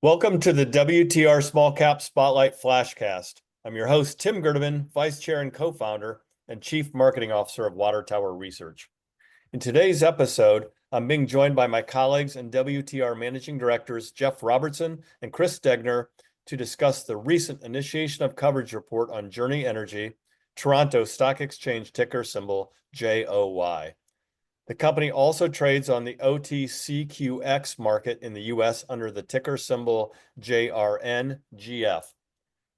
Welcome to the WTR Small Cap Spotlight Flashcast. I'm your host, Tim Gerdeman, Vice Chair and Co-founder and Chief Marketing Officer of Water Tower Research. In today's episode, I'm being joined by my colleagues and WTR Managing Directors Jeff Robertson and Chris Degner to discuss the recent initiation of coverage report on Journey Energy, Toronto Stock Exchange ticker symbol JOY. The company also trades on the OTCQX market in the US under the ticker symbol JRNGF.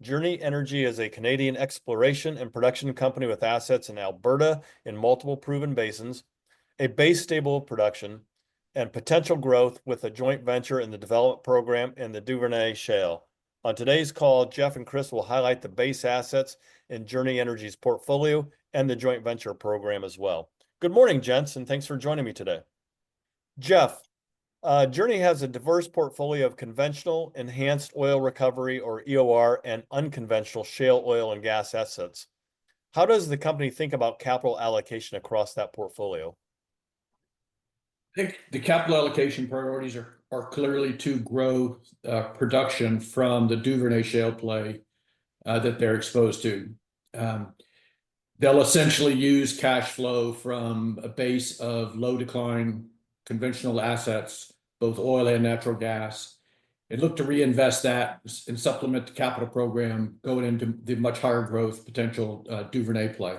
Journey Energy is a Canadian exploration and production company with assets in Alberta in multiple proven basins, a base stable production, and potential growth with a joint venture in the development program in the Duvernay Shale. On today's call, Jeff and Chris will highlight the base assets in Journey Energy's portfolio and the joint venture program as well. Good morning, gents, and thanks for joining me today. Jeff, Journey has a diverse portfolio of conventional, enhanced oil recovery or EOR, and unconventional shale oil and gas assets. How does the company think about capital allocation across that portfolio? I think the capital allocation priorities are clearly to grow production from the Duvernay shale play that they're exposed to. They'll essentially use cash flow from a base of low decline conventional assets, both oil and natural gas, and look to reinvest that and supplement the capital program going into the much higher growth potential Duvernay play.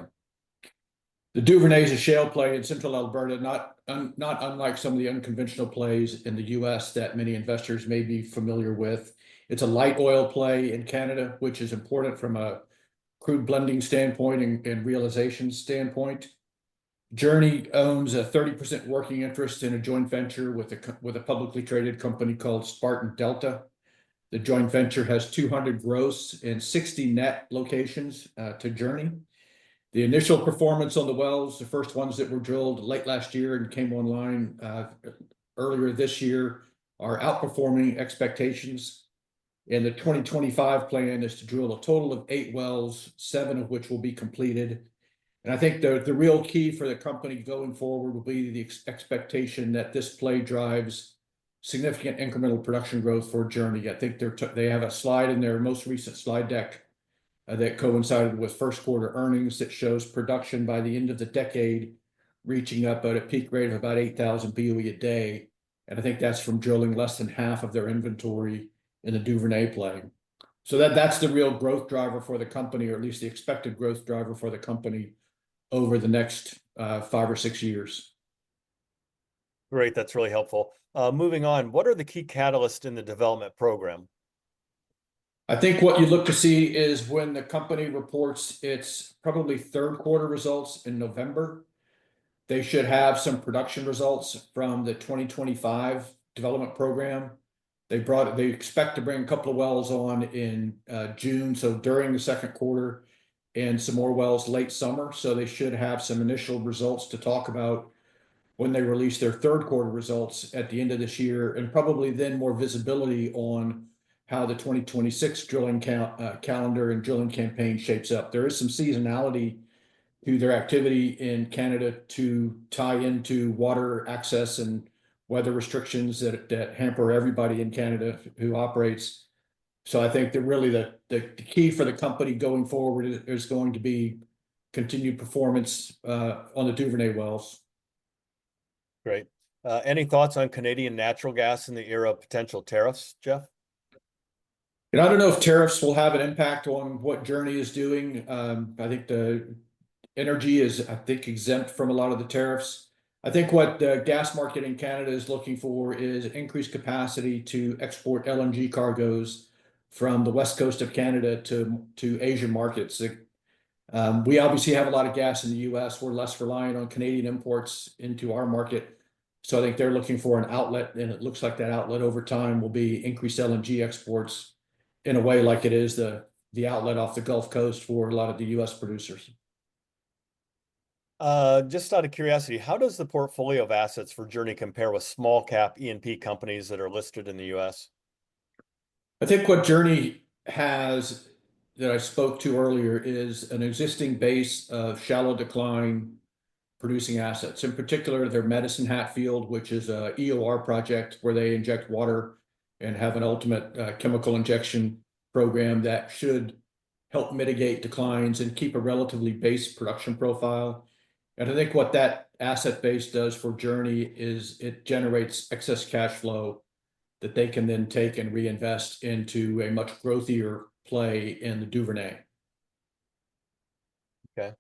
The Duvernay is a shale play in central Alberta, not unlike some of the unconventional plays in the US that many investors may be familiar with. It's a light oil play in Canada, which is important from a crude blending standpoint and realization standpoint. Journey owns a 30% working interest in a joint venture with a publicly traded company called Spartan Delta. The joint venture has 200 gross and 60 net locations to Journey. The initial performance on the wells, the first ones that were drilled late last year and came online earlier this year, are outperforming expectations. And the 2025 plan is to drill a total of 8 wells, 7 of which will be completed. And I think the real key for the company going forward will be the expectation that this play drives significant incremental production growth for Journey. I think they have a slide in their most recent slide deck that coincided with first quarter earnings that shows production by the end of the decade reaching up at a peak rate of about 8,000 BOE a day. And I think that's from drilling less than half of their inventory in the Duvernay play. So that's the real growth driver for the company, or at least the expected growth driver for the company over the next 5 or 6 years. Great, that's really helpful. Moving on, what are the key catalysts in the development program? I think what you look to see is when the company reports its probably third quarter results in November, they should have some production results from the 2025 development program. They expect to bring a couple of wells on in June, so during the second quarter, and some more wells late summer. So they should have some initial results to talk about when they release their third quarter results at the end of this year, and probably then more visibility on how the 2026 drilling calendar and drilling campaign shapes up. There is some seasonality to their activity in Canada to tie into water access and weather restrictions that hamper everybody in Canada who operates. So I think that really the key for the company going forward is going to be continued performance on the Duvernay wells. Great. Any thoughts on Canadian natural gas in the era of potential tariffs, Jeff? And I don't know if tariffs will have an impact on what Journey is doing. I think the energy is, exempt from a lot of the tariffs. I think what the gas market in Canada is looking for is increased capacity to export LNG cargoes from the west coast of Canada to Asian markets. We obviously have a lot of gas in the US. We're less reliant on Canadian imports into our market. So I think they're looking for an outlet, and it looks like that outlet over time will be increased LNG exports in a way like it is the outlet off the Gulf Coast for a lot of the US producers. Just out of curiosity, how does the portfolio of assets for Journey compare with small cap E&P companies that are listed in the US? I think what Journey has that I spoke to earlier is an existing base of shallow decline producing assets. In particular, their Medicine Hat field, which is a EOR project where they inject water and have an ultimate chemical injection program that should help mitigate declines and keep a relatively base production profile. And I think what that asset base does for Journey is it generates excess cash flow that they can then take and reinvest into a much growthier play in the Duvernay. Okay.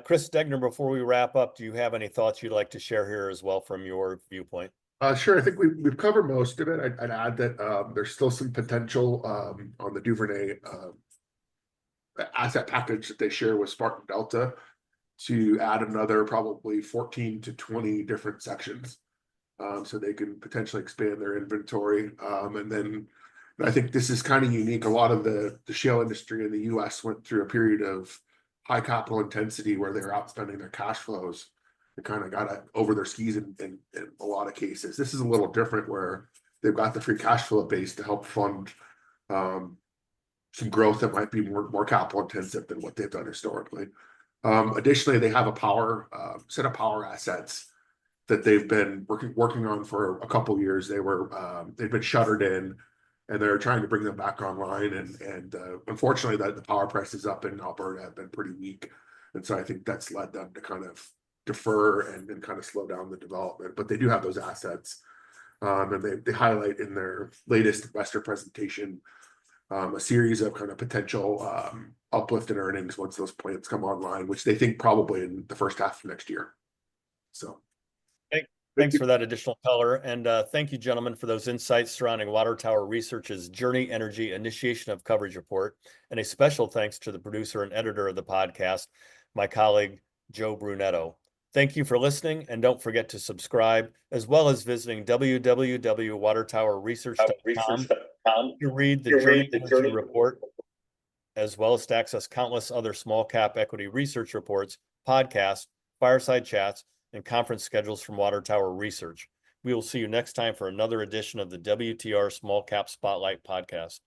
Chris Degner, before we wrap up, do you have any thoughts you'd like to share here as well from your viewpoint? Sure. I think we've covered most of it. I'd add that there's still some potential on the Duvernay asset package that they share with Spartan Delta to add another probably 14 to 20 different sections, so they can potentially expand their inventory. And then I think this is kind of unique. A lot of the shale industry in the U.S. went through a period of high capital intensity where they were outspending their cash flows. They kind of got over their skis in a lot of cases. This is a little different where they've got the free cash flow base to help fund some growth that might be more capital intensive than what they've done historically. Additionally, they have a set of power assets that they've been working on for a couple of years. They've been shuttered in, and they're trying to bring them back online. And unfortunately, the power prices up in Alberta have been pretty weak, and so I think that's led them to kind of defer and kind of slow down the development. But they do have those assets, and they highlight in their latest investor presentation a series of kind of potential uplift in earnings once those plants come online, which they think probably in the first half of next year. So thanks for that additional color. And thank you, gentlemen, for those insights surrounding Water Tower Research's Journey Energy Initiation of Coverage Report. And a special thanks to the producer and editor of the podcast, my colleague, Joe Brunetto. Thank you for listening, and don't forget to subscribe, as well as visiting www.watertowerresearch.com to read the Journey Energy Report, as well as to access countless other small cap equity research reports, podcasts, fireside chats, and conference schedules from Water Tower Research. We will see you next time for another edition of the WTR Small Cap Spotlight podcast.